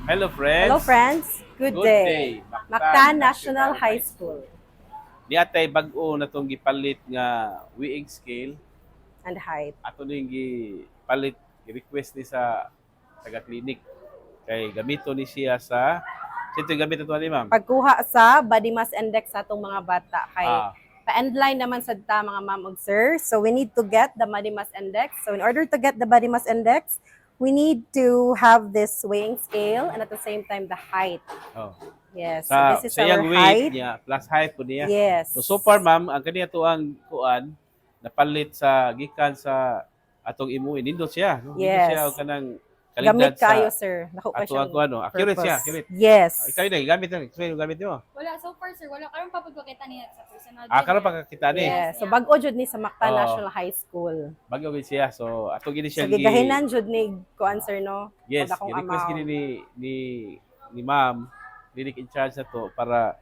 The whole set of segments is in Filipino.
Hello Hello friends. friends, good Good day. day. Mactan National High School Ni atay bag-o na tong gipalit nga weighing scale. and height. Ato ning gipalit request ni sa taga clinic. Kay gamito ni siya sa sito gamit ato ni ma'am. Pagkuha sa body mass index sa atong mga bata kay Ah, pa-endline naman sa ta mga ma'am ug sir. So we need to get the body mass index. So in order to get the body mass index, we need to have this weighing scale and at the same time the height. oh. Yes, so Sa this is sa our iyang weight height. niya plus height po niya. Yes. So far ma'am, ang kaniya to ang kuan napalit sa gikan sa atong imuin nindot siya, no? Nindot Yes. siya og kanang Gamit kalidad kayo sa sir. Naku pa ato siya. ang kuan no. Accurate siya, accurate. Yes. Ikaw na gamit na, gamit mo. Wala, so far sir, wala. Karon pa po kita niya sa personal. Karon pa kita ni. Yes. So bag-o jud ni sa Mactan Oo. National High School. Bagyo gid siya. So ato gid So siya gigahinan jud ni kuan sir no. Yes, Kada kong request amount. gid ni ma'am, clinic in charge na to para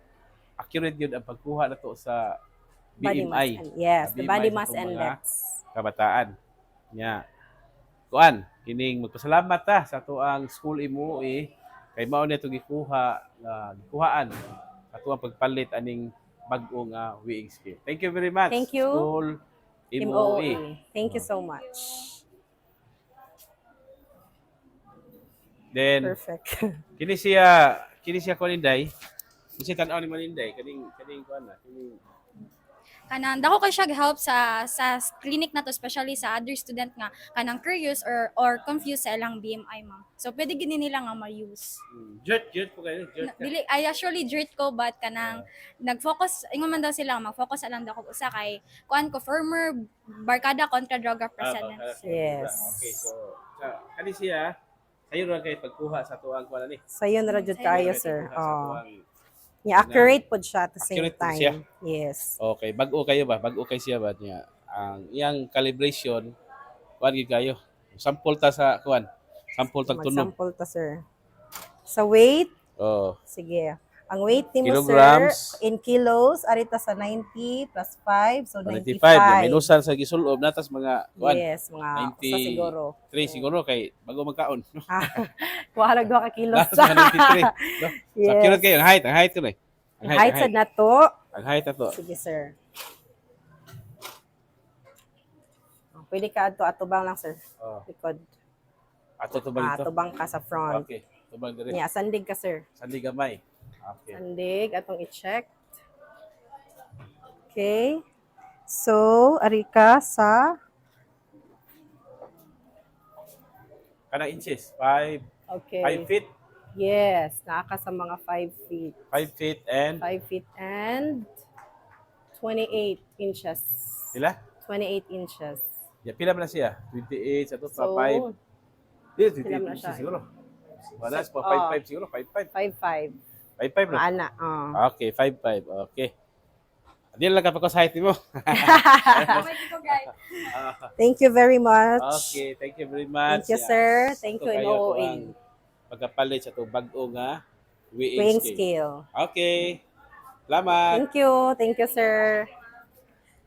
accurate yun ang pagkuha na to sa Body mass BMI. yes, the body sa mass itong mga index. Kabataan. Nya. Kuan, kining magpasalamat ta sa ato ang school MOE kay mao na ito gikuha nga gikuhaan ato ang pagpalit aning bag-o nga weighing scale. Thank you very much. Thank you. School MOE. MOE. Thank you so much. Then Perfect. kini siya ko ninday. Kasi tan-aw ni Maninday kaning kuan na, kining Kanang dako kay siya help sa clinic na to, especially sa other student nga kanang curious or confused sa ilang BMI ma'am. So pwede gini nila nga ma-use. Jert po kayo, jert ka. Dili I actually dirt ko but kanang nag-focus ingon man daw sila mag-focus alang daw ko usa kay kuan ko former barkada kontra droga presidents. Yes. Okay, so kani siya sayo ra kay pagkuha sa tuang kuan ni. So yun ra jud kayo sir. Sa Oh. tuang- Yeah, accurate pod siya at the same Accurate pod siya. time. Yes. Okay, bag-o kayo ba? Bag-o kay siya ba niya? Ang iyang calibration kuan gid kayo. Sample ta sa kuan. Sample tag tunog. Mag-sample ta sir. Sa weight, Oh. sige. Ang weight ni mo Kilograms. sir in kilos arita sa 90 plus 5 so 95 95. minusan sa gisulob natas mga kuan. Yes, mga 90. usa siguro. 3 siguro kay bago magkaon. Kuha lang 2 ka kilos. Natas mga 93. No? So, Yes. accurate kayo. Ang height ko na. Ang height sad na to. Ang height na to. Sige sir. Pwede ka ato atubang lang sir. Oh. Likod. Ato to ba dito? Atubang ka sa front. Okay. Tubang dire. Yeah, sandig ka sir. Sandi gamay. Okay. Sandig atong i-check. Okay. So, ari ka sa Kanang inches? 5 okay. 5 feet? Yes, naa ka sa mga 5 feet. 5 feet and 5 feet and 28 inches. pila? 28 inches. Ya pila man na siya? 28 sa to pa So, 5. Di pila 28 man na siya? inches siguro. Wala sa Oh. 5 siguro, 5 5'5". 5 na. Ana, Okay, 5 Okay. Di lang ka pa ko sa height mo. Okay ko guys. Thank you very much. Okay, thank you very much. Thank you, Yeah. sir. Thank Ito you, kayo MOE. ko ang pagkapalit sa to bag-o nga weighing Weighing scale. scale. Okay. Salamat. Thank you. Thank you, sir.